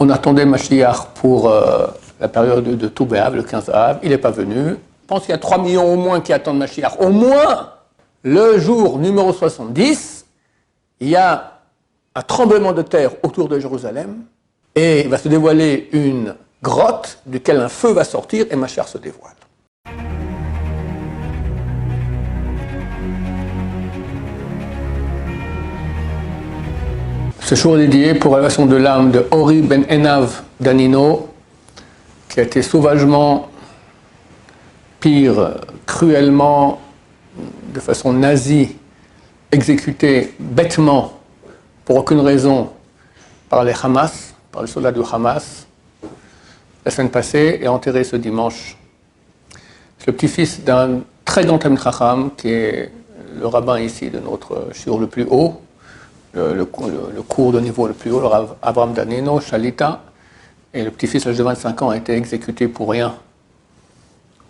On attendait Mashiach pour la période de Tou B'Av, le 15 Av. Il n'est pas venu. Je pense qu'il y a 3 millions au moins qui attendent Mashiach. Au moins, le jour numéro 70, il y a un tremblement de terre autour de Jérusalem et il va se dévoiler une grotte duquel un feu va sortir et Mashiach se dévoile. Ce jour est dédié pour l'élévation de l'âme de Ori Ben Enav Danino, qui a été sauvagement, pire, cruellement, de façon nazie, exécuté bêtement, pour aucune raison, par les Hamas, par les soldats du Hamas, la semaine passée, et enterré ce dimanche. C'est le petit-fils d'un très grand Talmid Chacham, qui est le rabbin ici de notre shiur le plus haut, le cours de niveau le plus haut, le Rav Abraham Danino, Shalita, et le petit-fils, à l'âge de 25 ans, a été exécuté pour rien.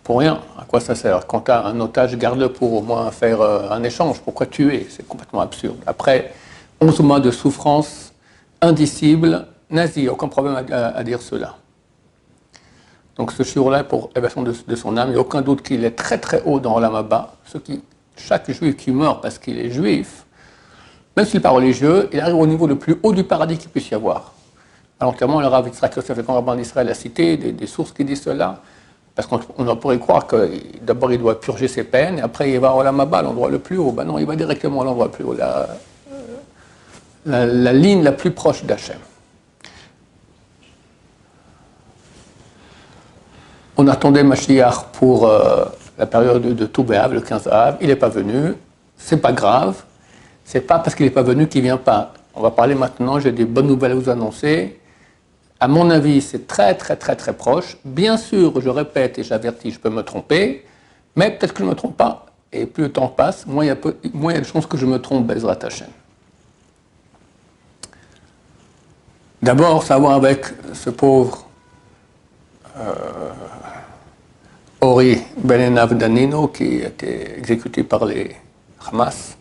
Pour rien. À quoi ça sert? Quand tu as un otage, garde-le pour au moins faire un échange. Pourquoi tuer? C'est complètement absurde. Après 11 mois de souffrance indicible, nazi, aucun problème à dire cela. Donc ce shiur-là, pour l'élévation de son âme, il n'y a aucun doute qu'il est très très haut dans Olam Haba. Chaque juif qui meurt parce qu'il est juif, même s'il n'est pas religieux, il arrive au niveau le plus haut du paradis qu'il puisse y avoir. Alors clairement, le Rav Yitzhak Yosef, le grand rabbin d'Israël, a cité des sources qui disent cela, parce qu'on pourrait croire que d'abord il doit purger ses peines, et après il va à Olam Haba, l'endroit le plus haut. Ben non, il va directement à l'endroit le plus haut, la ligne la plus proche d'Hachem. On attendait Mashiach pour la période de Tou B'Av, le 15 Av. Il n'est pas venu, c'est pas grave. C'est pas parce qu'il n'est pas venu qu'il ne vient pas. On va parler maintenant, j'ai des bonnes nouvelles à vous annoncer. À mon avis, c'est très très très très proche. Bien sûr, je répète et j'avertis, je peux me tromper, mais peut-être que je ne me trompe pas. Et plus le temps passe, moins il y a de chances que je me trompe, Bezrat Hashem. D'abord, ça a à voir avec ce pauvre Ori Ben Enav Danino qui a été exécuté par les Hamas.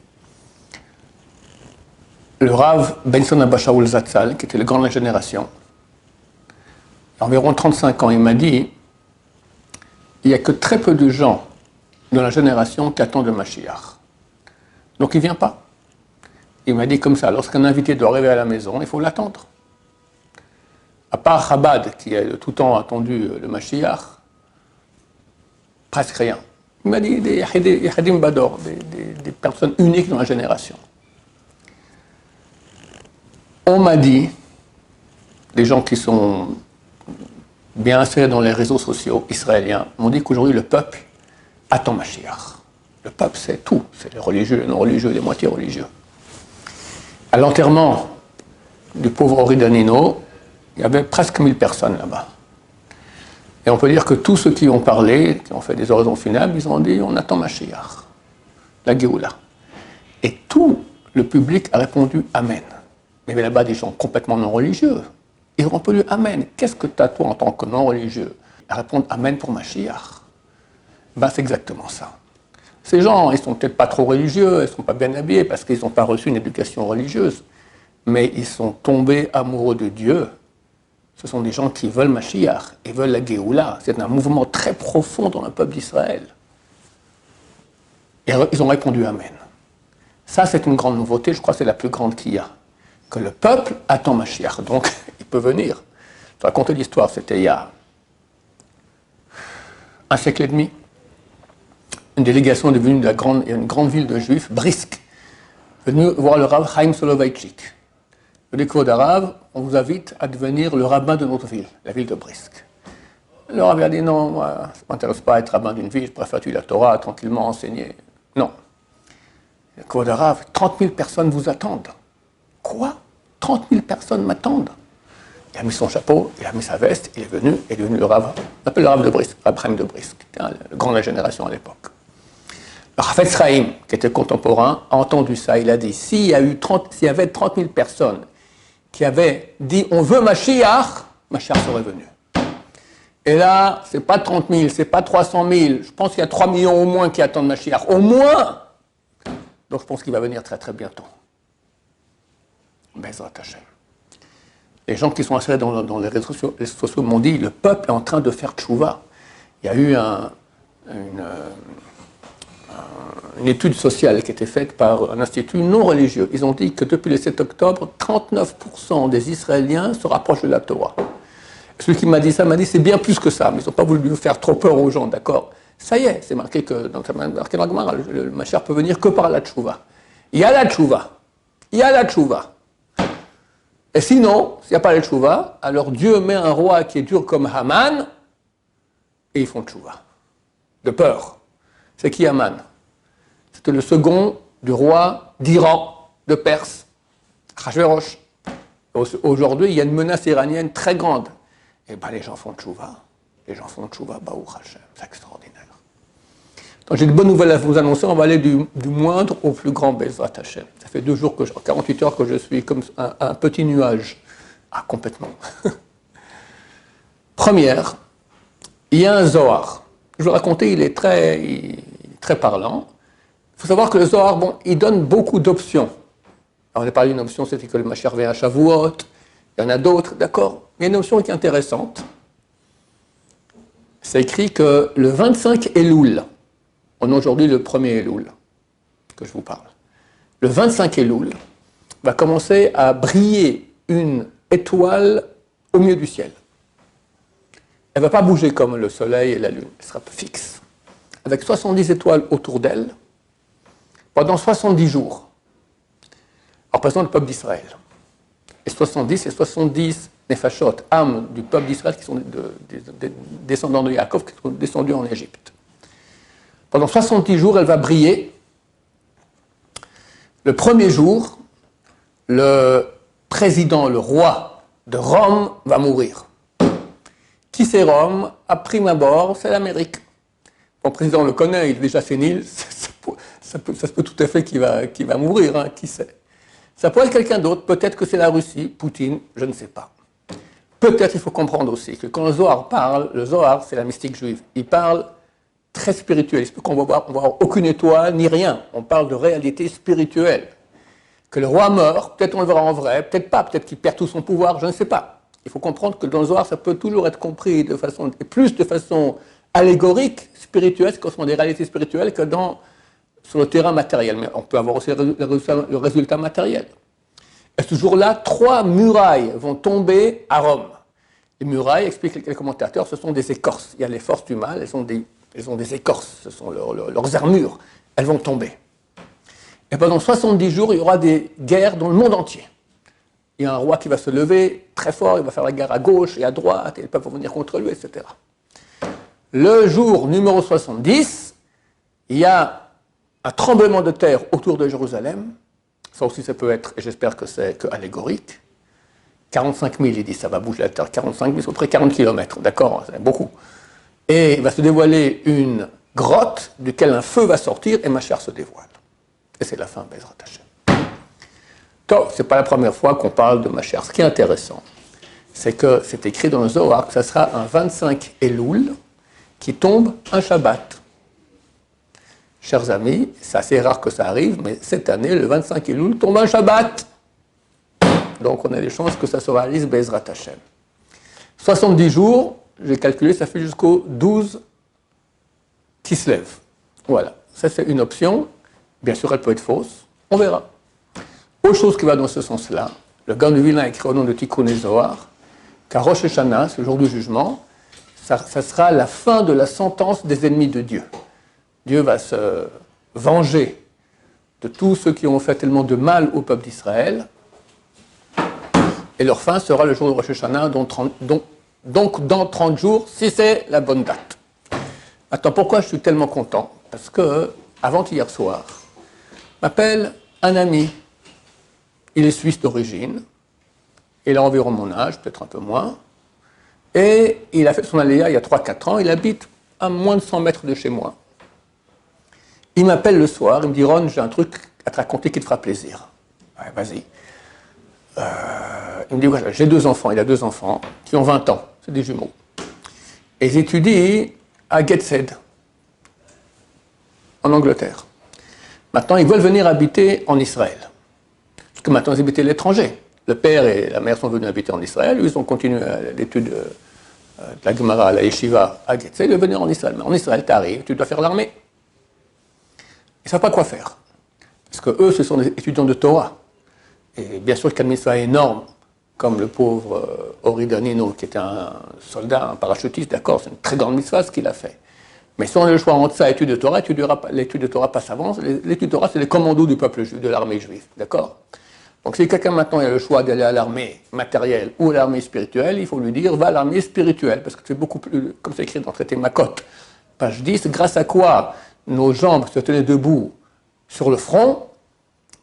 Le Rav Benson Abba Shaul Zatzal, qui était le grand de la génération, il y a environ 35 ans, il m'a dit il n'y a que très peu de gens de la génération qui attendent le Mashiach. Donc il ne vient pas. Il m'a dit comme ça, lorsqu'un invité doit arriver à la maison, il faut l'attendre. À part Chabad, qui a de tout temps attendu le Mashiach, presque rien. Il m'a dit des Yahadim Bador, des personnes uniques dans la génération. On m'a dit, des gens qui sont bien insérés dans les réseaux sociaux israéliens, m'ont dit qu'aujourd'hui le peuple attend Mashiach. Le peuple, c'est tout. C'est les religieux, les non-religieux, les moitiés religieux. À l'enterrement du pauvre Ori Danino, il y avait presque 1000 personnes là-bas. Et on peut dire que tous ceux qui ont parlé, qui ont fait des oraisons funèbres, ils ont dit on attend Mashiach, la Géoula. Et tout le public a répondu Amen. Il y avait là-bas des gens complètement non-religieux. Ils ont répondu Amen. Qu'est-ce que tu as, toi, en tant que non-religieux, à répondre Amen pour Mashiach? Ben, c'est exactement ça. Ces gens, ils ne sont peut-être pas trop religieux, ils ne sont pas bien habillés parce qu'ils n'ont pas reçu une éducation religieuse, mais ils sont tombés amoureux de Dieu. Ce sont des gens qui veulent Mashiach, ils veulent la Géoula. C'est un mouvement très profond dans le peuple d'Israël. Et ils ont répondu Amen. Ça, c'est une grande nouveauté, je crois que c'est la plus grande qu'il y a. Que le peuple attend Mashiach, donc il peut venir. Je vais raconter l'histoire, c'était il y a un siècle et demi. Une délégation est venue de une grande ville de Juifs, Brisk, venue voir le Rav Chaim Soloveitchik. Le découvre d'Arabe, on vous invite à devenir le rabbin de notre ville, la ville de Brisk. Le Rav a dit non, moi, ça ne m'intéresse pas être rabbin d'une ville, je préfère étudier la Torah, tranquillement enseigner. Non. Le découvre d'Arabe, 30 000 personnes vous attendent. Quoi? 30 000 personnes m'attendent. Il a mis son chapeau, il a mis sa veste, il est devenu le Rav, on appelle le Rav de Brisk, Rav Chaim de Brisk, le grand de la génération à l'époque. Le Chafetz Chaim, qui était contemporain, a entendu ça, il a dit, s'il y avait 30 000 personnes qui avaient dit on veut Mashiach, Mashiach serait venu. Et là, c'est pas 30 000, c'est pas 300 000, je pense qu'il y a 3 millions au moins qui attendent Mashiach, au moins. Donc je pense qu'il va venir très très bientôt. Bezrat Hashem. Les gens qui sont installés dans les réseaux sociaux m'ont dit, le peuple est en train de faire tchouva. Il y a eu une étude sociale qui a été faite par un institut non religieux. Ils ont dit que depuis le 7 octobre, 39% des Israéliens se rapprochent de la Torah. Celui qui m'a dit ça m'a dit c'est bien plus que ça, mais ils n'ont pas voulu faire trop peur aux gens, d'accord? Ça y est, c'est marqué dans la Gemara, le Mashiach peut venir que par la tchouva. Il y a la tchouva. Il y a la tchouva. Et sinon, s'il n'y a pas la tchouva, alors Dieu met un roi qui est dur comme Haman, et ils font tchouva. De peur. C'est qui Haman? C'était le second du roi d'Iran, de Perse, Achashverosh. Aujourd'hui, il y a une menace iranienne très grande. Et bien, les gens font tchouva. Les gens font tchouva, Baruch Hashem. C'est extraordinaire. Donc, j'ai de bonnes nouvelles à vous annoncer. On va aller du moindre au plus grand Bezrat Hashem. Ça fait 2 jours, 48 heures que je suis comme un petit nuage. Ah, complètement. Première, il y a un Zohar. Je vous racontais, il est très parlant. Il faut savoir que le Zohar, bon, il donne beaucoup d'options. Alors, on a parlé d'une option, c'était que le Mashiach vient à Shavuot. Il y en a d'autres, d'accord. Il y a une option qui est intéressante. C'est écrit que le 25 Elul, on est aujourd'hui le 1er Elul, que je vous parle. Le 25 Elul va commencer à briller une étoile au milieu du ciel. Elle ne va pas bouger comme le soleil et la lune, elle sera fixe. Avec 70 étoiles autour d'elle, pendant 70 jours. Elle représente le peuple d'Israël. Et 70 Nefashot, âmes du peuple d'Israël qui sont des descendants de Yaakov, qui sont descendus en Égypte. Pendant 70 jours, elle va briller. Le premier jour, le président, le roi de Rome va mourir. Qui c'est Rome? À prime abord, c'est l'Amérique. Mon président le connaît, il est déjà sénile, ça se peut tout à fait qu'il va mourir, hein, qui sait. Ça pourrait être quelqu'un d'autre, peut-être que c'est la Russie, Poutine, je ne sais pas. Peut-être il faut comprendre aussi que quand le Zohar parle, le Zohar c'est la mystique juive, il parle très spirituel, il se peut qu'on ne va voir aucune étoile ni rien, on parle de réalité spirituelle. Que le roi meurt, peut-être on le verra en vrai, peut-être pas, peut-être qu'il perd tout son pouvoir, je ne sais pas. Il faut comprendre que dans le Zohar ça peut toujours être compris de façon allégorique, spirituelle, ce sont des réalités spirituelles que sur le terrain matériel, mais on peut avoir aussi le résultat matériel. Et ce jour-là, 3 murailles vont tomber à Rome. Les murailles, expliquent les commentateurs, ce sont des écorces. Il y a les forces du mal, elles ont des écorces, ce sont leurs armures. Elles vont tomber. Et pendant 70 jours, il y aura des guerres dans le monde entier. Il y a un roi qui va se lever très fort, il va faire la guerre à gauche et à droite, et les peuples vont venir contre lui, etc. Le jour numéro 70, il y a un tremblement de terre autour de Jérusalem. Ça aussi, ça peut être, et j'espère que c'est que allégorique. 45 000, il dit, ça va bouger la terre. 45 000, c'est à peu près 40 km, d'accord, c'est beaucoup. Et il va se dévoiler une grotte duquel un feu va sortir et Mashiach se dévoile. Et c'est la fin, Bezrat Hashem. Donc, ce n'est pas la première fois qu'on parle de Mashiach. Ce qui est intéressant, c'est que c'est écrit dans le Zohar que ça sera un 25 Elul qui tombe un Shabbat. Chers amis, c'est assez rare que ça arrive, mais cette année, le 25 Elul tombe un Shabbat. Donc on a des chances que ça se réalise Bezrat Hashem. 70 jours, j'ai calculé, ça fait jusqu'au 12 Kislev. Voilà, ça c'est une option. Bien sûr, elle peut être fausse. On verra. Autre chose qui va dans ce sens-là, le Gaon de Vilna a écrit au nom de Tikkun Zohar qu'à Rosh Hashanah, ce jour du jugement, ça sera la fin de la sentence des ennemis de Dieu. Dieu va se venger de tous ceux qui ont fait tellement de mal au peuple d'Israël. Et leur fin sera le jour de Rosh Hashanah, donc dans 30 jours, si c'est la bonne date. Attends, pourquoi je suis tellement content? Parce que, avant-hier soir, m'appelle un ami. Il est suisse d'origine. Il a environ mon âge, peut-être un peu moins. Et il a fait son aléa il y a 3-4 ans. Il habite à moins de 100 mètres de chez moi. Il m'appelle le soir, il me dit « Ron, j'ai un truc à te raconter qui te fera plaisir. » Ouais, vas-y. Il me dit voilà, « J'ai 2 enfants, il a 2 enfants, qui ont 20 ans, c'est des jumeaux. Et ils étudient à Gateshead, en Angleterre. Maintenant, ils veulent venir habiter en Israël. Parce que maintenant, ils habitent à l'étranger. le père et la mère sont venus habiter en Israël, ils ont continué l'étude de la Gemara à la Yeshiva à Getze, de venir en Israël. Mais en Israël, tu arrives, tu dois faire l'armée. Ils ne savent pas quoi faire. Parce que eux, ce sont des étudiants de Torah. Et bien sûr qu'un mitzvah énorme, comme le pauvre Ori Danino, qui était un soldat, un parachutiste, d'accord, c'est une très grande mitzvah ce qu'il a fait. Mais si on a le choix entre ça et l'étude de Torah, l'étude de Torah passe avant. L'étude de Torah, c'est les commandos du peuple juif, de l'armée juive, d'accord? Donc si quelqu'un maintenant a le choix d'aller à l'armée matérielle ou à l'armée spirituelle, il faut lui dire, va à l'armée spirituelle, parce que c'est beaucoup plus, comme c'est écrit dans le traité Makot, page 10, grâce à quoi nos jambes se tenaient debout sur le front,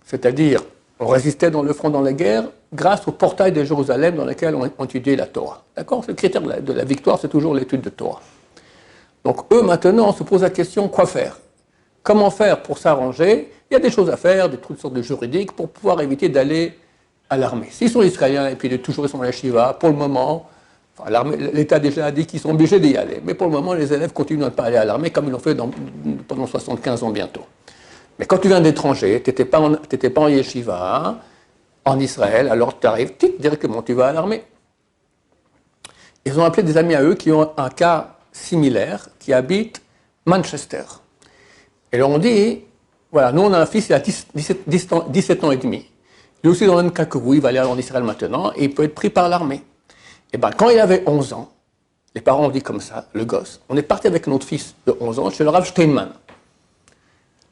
c'est-à-dire on résistait dans le front dans la guerre, grâce au portail de Jérusalem dans lequel on étudiait la Torah. D'accord? C'est le critère de la victoire, c'est toujours l'étude de Torah. Donc eux, maintenant, se posent la question, quoi faire? Comment faire pour s'arranger? Il y a des choses à faire, toutes sortes de juridiques, pour pouvoir éviter d'aller à l'armée. S'ils sont israéliens et puis toujours ils sont à la Shiva, pour le moment, l'État déjà a dit qu'ils sont obligés d'y aller. Mais pour le moment, les élèves continuent à ne pas aller à l'armée comme ils l'ont fait pendant 75 ans bientôt. Mais quand tu viens d'étranger, tu n'étais pas en Yeshiva, en Israël, alors tu arrives directement, tu vas à l'armée. Ils ont appelé des amis à eux qui ont un cas similaire, qui habitent Manchester. Et leur ont dit, voilà, nous on a un fils, il a 17 ans et demi. Lui aussi dans le même cas que vous, il va aller en Israël maintenant, et il peut être pris par l'armée. Et bien quand il avait 11 ans, les parents ont dit comme ça, le gosse, on est parti avec notre fils de 11 ans chez le Rav Steinman.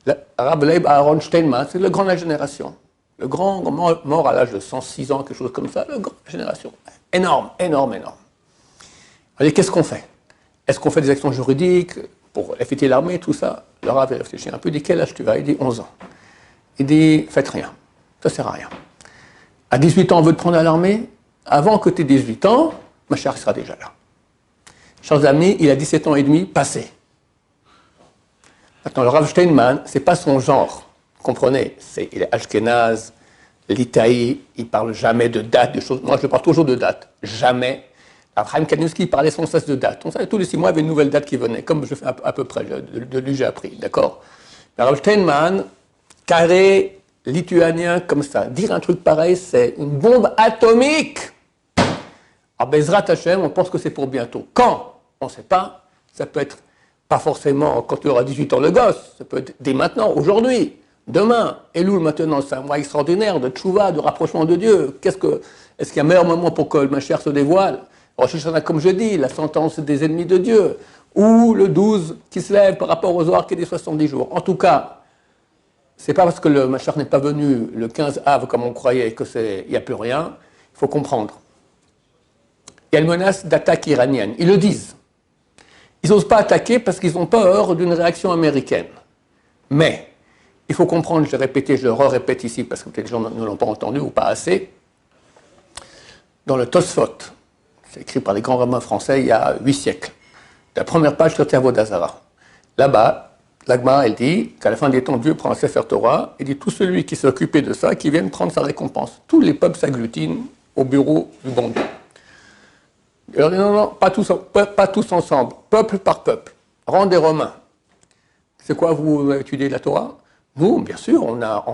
Le Rav Leib Aaron Steinman, c'est le grand de la génération. Le grand mort à l'âge de 106 ans, quelque chose comme ça, le grand de la génération. Énorme, énorme, énorme. Alors qu'est-ce qu'on fait? Est-ce qu'on fait des actions juridiques pour effectuer l'armée, tout ça? Le Rav a réfléchi un peu, il dit quel âge tu as? Il dit 11 ans. Il dit faites rien, ça sert à rien. À 18 ans, on veut te prendre à l'armée? Avant que tu aies 18 ans, ma chère sera déjà là. Chers amis, il a 17 ans et demi, passé. Maintenant, le Rav Steinman, c'est pas son genre, comprenez? Il est ashkénaze, litaï, il parle jamais de date, de choses. Moi, je parle toujours de date, jamais. Abraham Kanievski parlait sans cesse de date. On savait tous les 6 mois, il y avait une nouvelle date qui venait, comme je fais à peu près, de lui j'ai appris, d'accord? Le Rav Steinman, carré, lituanien, comme ça, dire un truc pareil, c'est une bombe atomique. À Bezrat Hashem, on pense que c'est pour bientôt. Quand? On ne sait pas. Ça peut être pas forcément quand tu auras 18 ans le gosse, ça peut être dès maintenant, aujourd'hui, demain. Elul maintenant, c'est un mois extraordinaire de tchouva, de rapprochement de Dieu. Est-ce qu'il y a un meilleur moment pour que le Mashiach se dévoile? Rosh Hashanah, comme je dis, la sentence des ennemis de Dieu, ou le 12 qui se lève par rapport aux Zohar qui est des 70 jours. En tout cas, c'est pas parce que le Mashiach n'est pas venu le 15 Av comme on croyait qu'il n'y a plus rien. Il faut comprendre. Il y a une menace d'attaque iranienne. Ils le disent. Ils n'osent pas attaquer parce qu'ils ont peur d'une réaction américaine. Mais, il faut comprendre, je l'ai répété, je le répète ici parce que peut-être les gens ne l'ont pas entendu ou pas assez. Dans le Tosfot, c'est écrit par les grands rabbins français il y a 8 siècles. La première page, traité Avodazara. Là-bas, l'Agma, elle dit qu'à la fin des temps, Dieu prend un Sefer Torah et dit tout celui qui s'est occupé de ça, qui vienne prendre sa récompense. Tous les peuples s'agglutinent au bureau du bon Dieu. Il leur dit non, pas tous ensemble, peuple par peuple. Rang des Romains. C'est quoi, vous étudiez la Torah? Nous, bien sûr, on a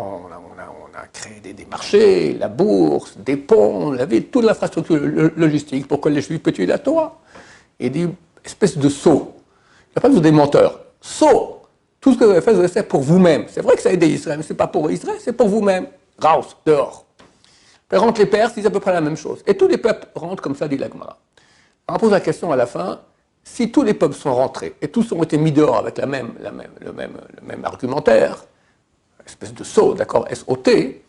créé des marchés, la bourse, des ponts, la ville, toute l'infrastructure logistique pour que les Juifs puissent étudier la Torah. Il dit, espèce de sot. Il n'y a pas de des menteurs. Sot. Tout ce que vous avez fait, vous avez fait pour vous-même. C'est vrai que ça a aidé Israël, mais ce n'est pas pour Israël, c'est pour vous-même. Raus, dehors. Puis rentrent les Perses, ils disent à peu près la même chose. Et tous les peuples rentrent comme ça, dit l'Agmara. On pose la question à la fin, si tous les peuples sont rentrés et tous ont été mis dehors avec le même argumentaire, espèce de sot, d'accord, S-O-T,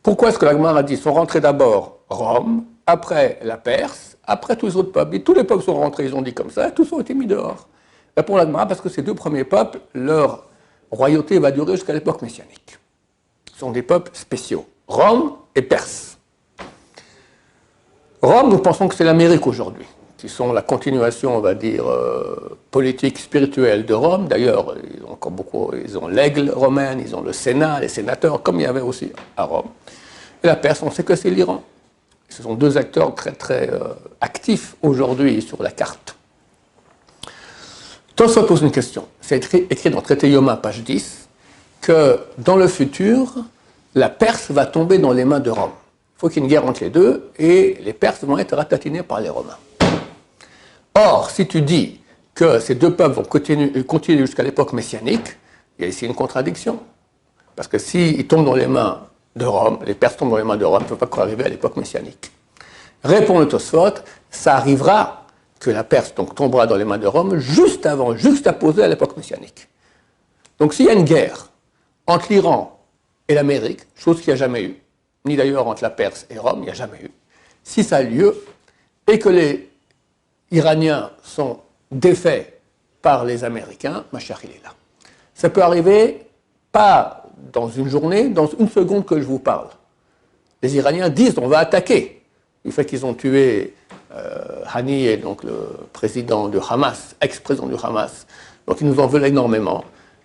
pourquoi est-ce que l'Agmara a dit, sont rentrés d'abord Rome, après la Perse, après tous les autres peuples, et tous les peuples sont rentrés, ils ont dit comme ça, et tous ont été mis dehors. Et pour l'Agmara, parce que ces deux premiers peuples, leur royauté va durer jusqu'à l'époque messianique. Ce sont des peuples spéciaux, Rome et Perse. Rome, nous pensons que c'est l'Amérique aujourd'hui, qui sont la continuation, on va dire, politique, spirituelle de Rome. D'ailleurs, ils ont l'aigle romaine, ils ont le Sénat, les sénateurs, comme il y avait aussi à Rome. Et la Perse, on sait que c'est l'Iran. Ce sont deux acteurs très, très actifs aujourd'hui sur la carte. Tosfot pose une question. C'est écrit dans le traité Yoma, page 10, que dans le futur, la Perse va tomber dans les mains de Rome. Il faut qu'il y ait une guerre entre les deux, et les Perses vont être ratatinés par les Romains. Or, si tu dis que ces deux peuples vont continuer jusqu'à l'époque messianique, il y a ici une contradiction. Parce que s'ils tombent dans les mains de Rome, les Perses tombent dans les mains de Rome, ils ne peuvent pas arriver à l'époque messianique. Répond le Tosfot, ça arrivera que la Perse donc, tombera dans les mains de Rome juste avant, juxtaposée à l'époque messianique. Donc s'il y a une guerre entre l'Iran et l'Amérique, chose qu'il n'y a jamais eu, ni d'ailleurs entre la Perse et Rome, il n'y a jamais eu, si ça a lieu, et que les Iraniens sont défaits par les Américains, Mashiach il est là. Ça peut arriver pas dans une journée, dans une seconde que je vous parle. Les Iraniens disent on va attaquer. Du fait qu'ils ont tué Haniyeh, donc le président du Hamas, ex-président du Hamas, donc ils nous en veulent énormément.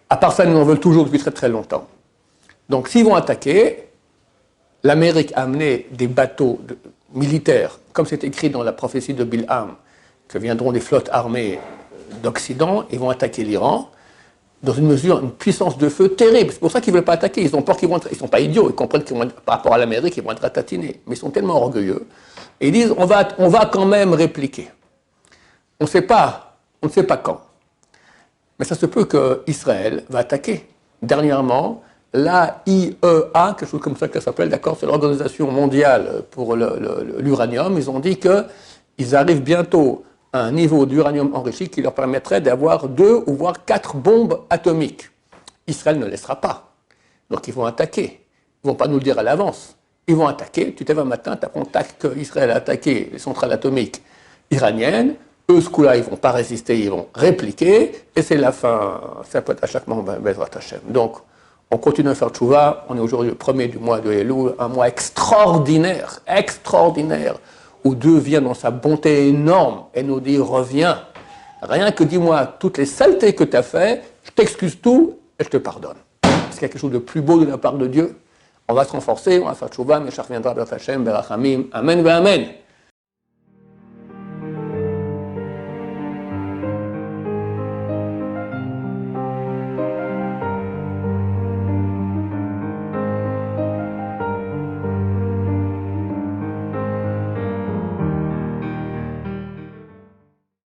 À part ça, ils nous en veulent toujours depuis très très longtemps. Donc s'ils vont attaquer, l'Amérique a amené des bateaux militaires, comme c'est écrit dans la prophétie de Bilham, que viendront des flottes armées d'Occident, ils vont attaquer l'Iran, dans une mesure, une puissance de feu terrible. C'est pour ça qu'ils ne veulent pas attaquer. Ils ont peur qu'ils vont être, ils ne sont pas idiots, ils comprennent qu'ils vont être, par rapport à l'Amérique, ils vont être ratatinés. Mais ils sont tellement orgueilleux. Et ils disent, on va quand même répliquer. On ne sait pas quand. Mais ça se peut qu'Israël va attaquer. Dernièrement, l'AIEA, quelque chose comme ça que ça s'appelle, d'accord, c'est l'Organisation mondiale pour l'uranium, ils ont dit qu'ils arrivent bientôt à un niveau d'uranium enrichi qui leur permettrait d'avoir 2 ou voire 4 bombes atomiques. Israël ne laissera pas. Donc ils vont attaquer. Ils ne vont pas nous le dire à l'avance. Ils vont attaquer. Tu t'es un matin, tu apprends qu'Israël a attaqué les centrales atomiques iraniennes. Eux, ce coup-là, ils ne vont pas résister, ils vont répliquer. Et c'est la fin. Ça peut être à chaque moment, Bezrat Hashem. Donc, on continue à faire tchouva. On est aujourd'hui le 1er du mois de Elul, un mois extraordinaire, où Dieu vient dans sa bonté énorme et nous dit, reviens. Rien que dis-moi toutes les saletés que tu as fait, je t'excuse tout et je te pardonne. Est-ce qu'il y a quelque chose de plus beau de la part de Dieu? On va se renforcer, on va faire tchouva, mais ça reviendra vers Hachem, Berachamim, Amen, Amen.